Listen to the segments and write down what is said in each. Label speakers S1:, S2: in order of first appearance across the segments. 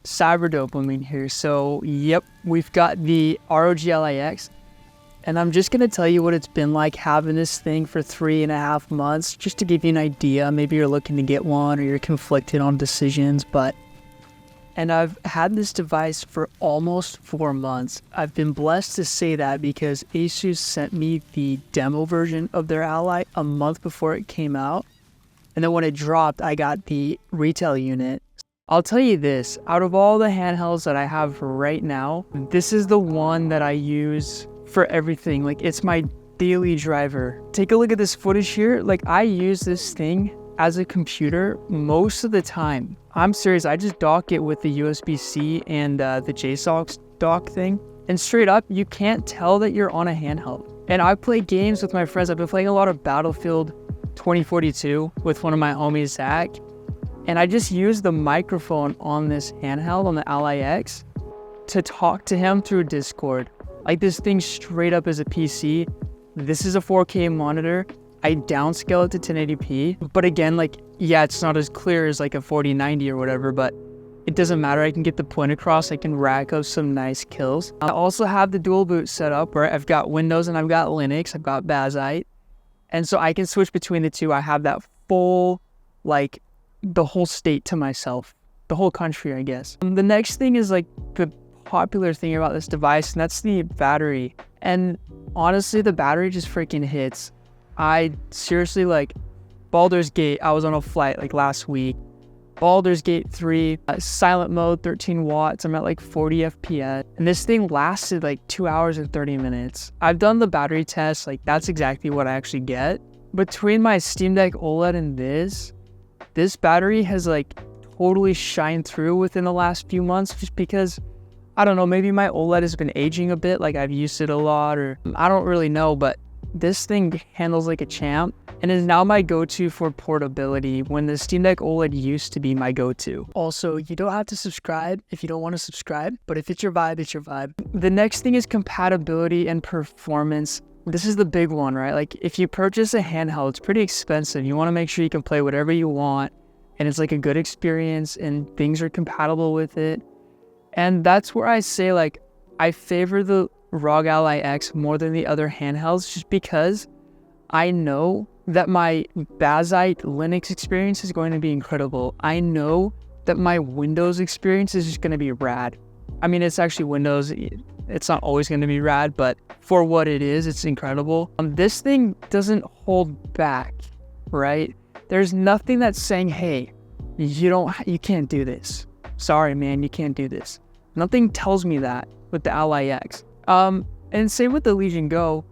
S1: Cyber Dopamine here. So, yep, we've got the ROG Ally X, and I'm just gonna tell you what it's been like having this thing for 3.5 months, just to give you an idea. Maybe you're looking to get one or you're conflicted on decisions, and I've had this device for almost 4 months. I've been blessed to say that because Asus sent me the demo version of their Ally a month before it came out. And then when it dropped, I got the retail unit. I'll tell you this, out of all the handhelds that I have right now, this is the one that I use for everything. Like, it's my daily driver. Take a look at this footage here. Like, I use this thing as a computer most of the time. I'm serious, I just dock it with the USB-C and the JSOC dock thing. And straight up, you can't tell that you're on a handheld. And I play games with my friends. I've been playing a lot of Battlefield 2042 with one of my homies, Zach. And I just use the microphone on this handheld, on the Ally X, to talk to him through Discord. Like, this thing straight up is a PC. This is a 4K monitor. I downscale it to 1080p. But again, like, yeah, it's not as clear as like a 4090 or whatever, but it doesn't matter. I can get the point across. I can rack up some nice kills. I also have the dual boot set up where I've got Windows and I've got Linux. I've got Bazite. And so I can switch between the two. I have that full, like, the whole state to myself, the whole country, I guess. The next thing is like the popular thing about this device, and that's the battery. And honestly, the battery just freaking hits. I seriously, like, Baldur's Gate, I was on a flight like last week. Baldur's Gate 3, silent mode, 13 watts. I'm at like 40 FPS. And this thing lasted like 2 hours and 30 minutes. I've done the battery test, like that's exactly what I actually get. Between my Steam Deck OLED and this battery has like totally shined through within the last few months, just because, I don't know, maybe my OLED has been aging a bit, like I've used it a lot, or I don't really know, but this thing handles like a champ and is now my go-to for portability when the Steam Deck OLED used to be my go-to. Also, you don't have to subscribe if you don't want to subscribe, but if it's your vibe, it's your vibe. The next thing is compatibility and performance. This is the big one, right? Like, if you purchase a handheld, it's pretty expensive. You want to make sure you can play whatever you want and it's like a good experience and things are compatible with it. And that's where I say, like, I favor the ROG Ally X more than the other handhelds, just because I know that my Bazite Linux experience is going to be incredible. I know that my Windows experience is just going to be rad. I mean, it's actually Windows. It's not always going to be rad, but for what it is, it's incredible. This thing doesn't hold back, right? There's nothing that's saying, hey, you can't do this. Sorry, man, you can't do this. Nothing tells me that with the Ally X. And same with the Legion Go.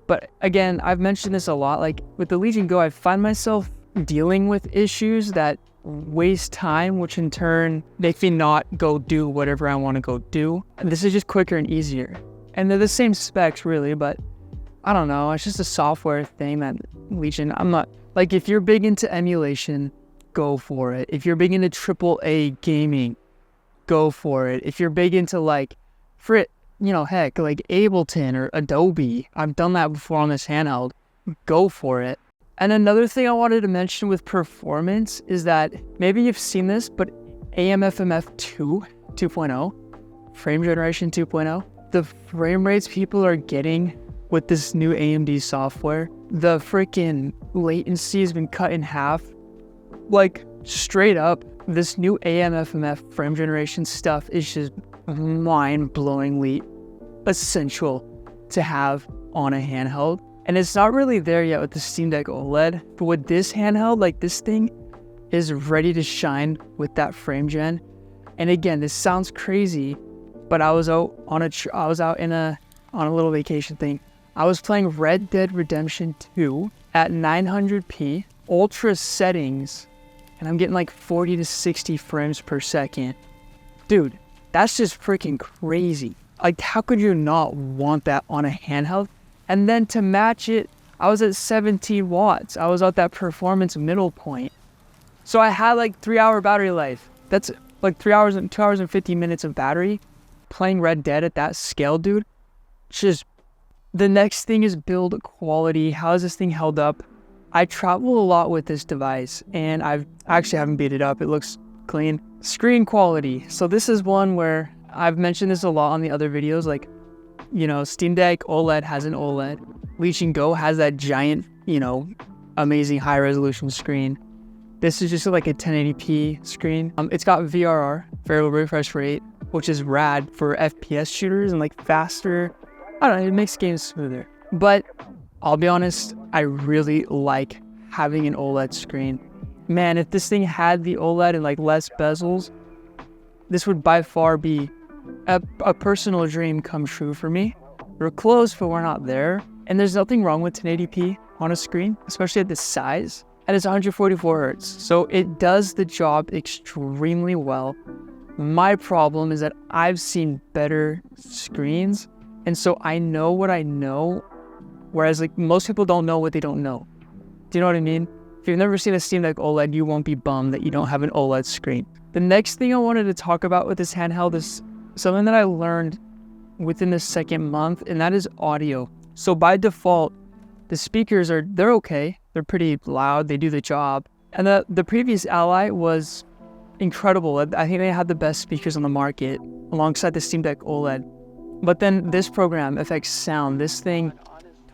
S1: But again, I've mentioned this a lot. Like, with the Legion Go, I find myself dealing with issues that waste time, which in turn make me not go do whatever I want to go do. And this is just quicker and easier. And they're the same specs, really, but I don't know. It's just a software thing that Legion, I'm not, like, if you're big into emulation, go for it. If you're big into AAA gaming, go for it. If you're big into, like, heck, like Ableton or Adobe, I've done that before on this handheld, go for it. And another thing I wanted to mention with performance is that, maybe you've seen this, but AMFMF 2.0, frame generation 2.0, the frame rates people are getting with this new AMD software, the freaking latency has been cut in half. Like, straight up, this new AMFMF frame generation stuff is just mind-blowingly essential to have on a handheld. And it's not really there yet with the Steam Deck OLED, but with this handheld, like, this thing is ready to shine with that frame gen. And again, this sounds crazy, but I was out on a little vacation thing. I was playing Red Dead Redemption 2 at 900p ultra settings, and I'm getting like 40 to 60 frames per second. Dude, that's just freaking crazy. Like, how could you not want that on a handheld? And then to match it, I was at 17 watts. I was at that performance middle point. So I had like 3-hour battery life. That's like 2 hours and 50 minutes of battery. Playing Red Dead at that scale, dude. Just, the next thing is build quality. How has this thing held up? I travel a lot with this device, and I actually haven't beat it up. It looks clean. Screen quality. So this is one where I've mentioned this a lot on the other videos, like, you know, Steam Deck OLED has an OLED. Leech & Go has that giant, you know, amazing high resolution screen. This is just like a 1080p screen. It's got VRR, variable refresh rate, which is rad for FPS shooters and like faster. I don't know, it makes games smoother. But I'll be honest, I really like having an OLED screen. Man, if this thing had the OLED and like less bezels, this would by far be a personal dream come true for me. We're close, but we're not there. And there's nothing wrong with 1080p on a screen, especially at this size. And it's 144 Hertz, so it does the job extremely well. My problem is that I've seen better screens, and so I know what I know, whereas like most people don't know what they don't know. Do you know what I mean? If you've never seen a Steam Deck OLED, you won't be bummed that you don't have an OLED screen. The next thing I wanted to talk about with this handheld is something that I learned within the second month, and that is audio. So by default, the speakers they're okay. They're pretty loud. They do the job. And the previous Ally was incredible. I think they had the best speakers on the market alongside the Steam Deck OLED. But then this program, FX Sound, this thing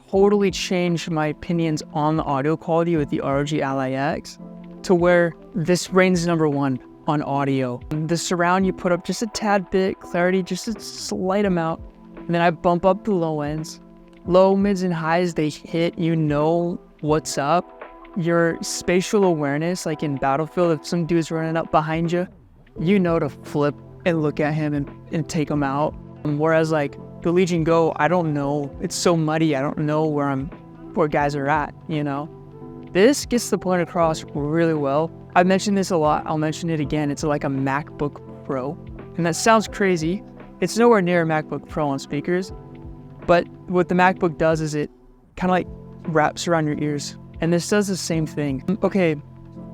S1: totally changed my opinions on the audio quality with the ROG Ally X to where this reigns #1 on audio. The surround, you put up just a tad bit, clarity just a slight amount, and then I bump up the low ends. Low, mids, and highs, they hit, you know what's up. Your spatial awareness, like in Battlefield, if some dude's running up behind you, you know to flip and look at him and take him out. Whereas like the Leech & Go, I don't know. It's so muddy, I don't know where guys are at, you know? This gets the point across really well. I've mentioned this a lot, I'll mention it again. It's like a MacBook Pro. And that sounds crazy. It's nowhere near a MacBook Pro on speakers. But what the MacBook does is it kind of like wraps around your ears. And this does the same thing. Okay,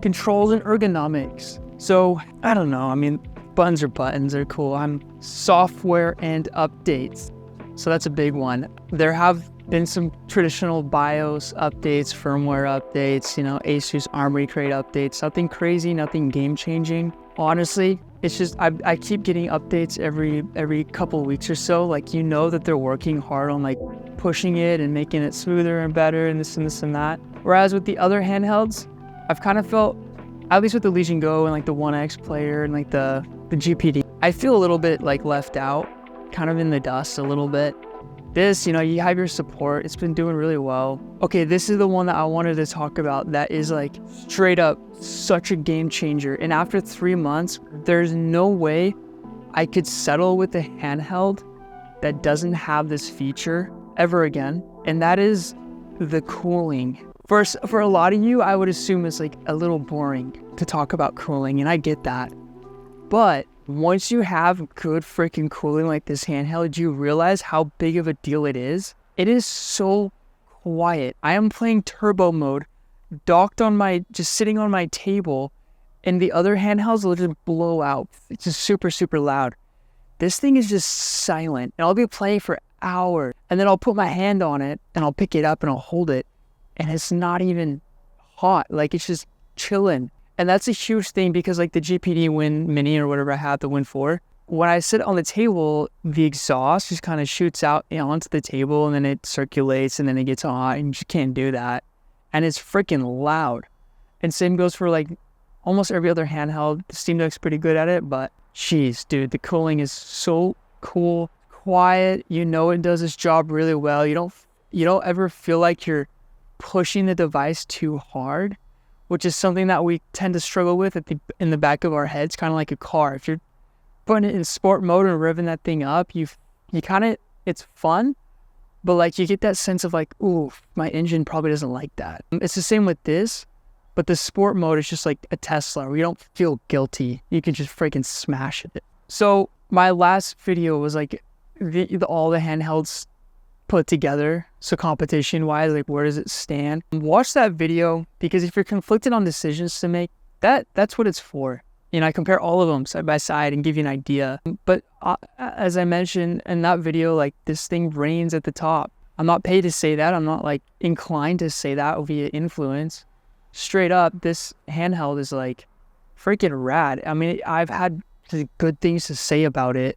S1: controls and ergonomics. So, I don't know, I mean, buttons are buttons, they're cool. Software and updates. So that's a big one. There have been some traditional BIOS updates, firmware updates, you know, Asus Armory Crate updates. Nothing crazy, nothing game-changing. Honestly, it's just, I keep getting updates every couple weeks or so. Like, you know that they're working hard on like pushing it and making it smoother and better and this and this and that. Whereas with the other handhelds, I've kind of felt, at least with the Leech & Go and like the 1X player and like the GPD, I feel a little bit like left out, kind of in the dust a little bit. This, you know, you have your support. It's been doing really well. Okay, this is the one that I wanted to talk about that is like straight up such a game changer. And after 3 months, there's no way I could settle with a handheld that doesn't have this feature ever again. And that is the cooling. For a lot of you, I would assume it's like a little boring to talk about cooling, and I get that. But once you have good freaking cooling like this handheld, you realize how big of a deal it is. It is so quiet. I am playing turbo mode, docked on just sitting on my table, and the other handhelds will just blow out. It's just super, super loud. This thing is just silent, and I'll be playing for hours, and then I'll put my hand on it, and I'll pick it up, and I'll hold it, and it's not even hot. Like, it's just chilling. And that's a huge thing because like the GPD Win Mini or whatever I have, the Win 4, when I sit on the table, the exhaust just kind of shoots out onto the table and then it circulates and then it gets hot and you just can't do that. And it's freaking loud. And same goes for like almost every other handheld. The Steam Deck's pretty good at it, but jeez, dude, the cooling is so cool, quiet. You know it does its job really well. You don't ever feel like you're pushing the device too hard, which is something that we tend to struggle with in the back of our heads, kind of like a car. If you're putting it in sport mode and revving that thing up, you kind of, it's fun, but like you get that sense of like, ooh, my engine probably doesn't like that. It's the same with this, but the sport mode is just like a Tesla where you don't feel guilty. You can just freaking smash it. So my last video was like all the handhelds put together. So competition wise, like where does it stand? Watch that video because if you're conflicted on decisions to make, that's what it's for. You know, I compare all of them side by side and give you an idea. But as I mentioned in that video, like this thing reigns at the top. I'm not paid to say that. I'm not like inclined to say that via influence. Straight up, this handheld is like freaking rad. I mean, I've had good things to say about it.